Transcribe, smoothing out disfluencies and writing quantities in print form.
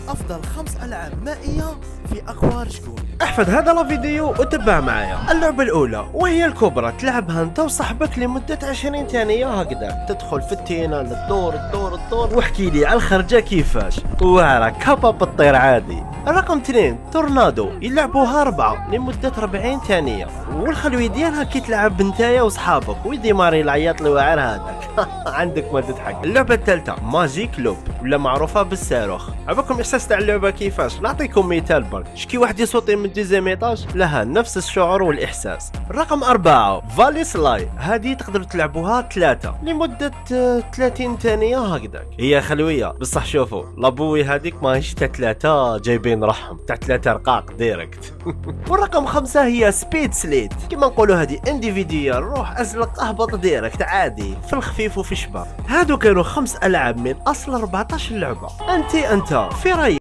أفضل 5 ألعاب مائية في أكوار شكون. احفظ هذا الفيديو وتبع معايا. اللعبة الأولى وهي الكبرى، تلعبها أنت وصاحبك لمدة 20 ثانية هكذا، تدخل في التينة الدور واحكي لي على الخرجة كيفاش، وعلى كابا بالطير عادي. رقم 2 تورنادو، يلعبوها 4 لمدة 40 ثانية، والخلوي ديالها كي تلعب نتايا وصحابك ويديماري العياط الواعر هذاك. عندك ما تضحك. اللعبة الثالثة ماجيك لوب، ولا معروفة بالصاروخ. عباكم احساس تاع اللعبة كيفاش؟ نعطيكم مثال برك، شكي واحد يصوتي من دوزيام ايطاج لها نفس الشعور والاحساس. رقم 4 فالي سلاي، هذه تقدروا تلعبوها 3 لمدة 30 ثانية هكذاك. هي خلوية بصح شوفوا لابوي هذيك ماهيش تاع 3 جايبين رحم، تاع 3 رقاق ديريكت. والرقم 5 هي سبيد سليت، كما نقولوا هذه انديفيديال، روح ازلق اهبط ديريكت عادي في الخفيف وفي الشباب. هادو كانوا 5 العاب من اصل 14 لعبة. انت في رايك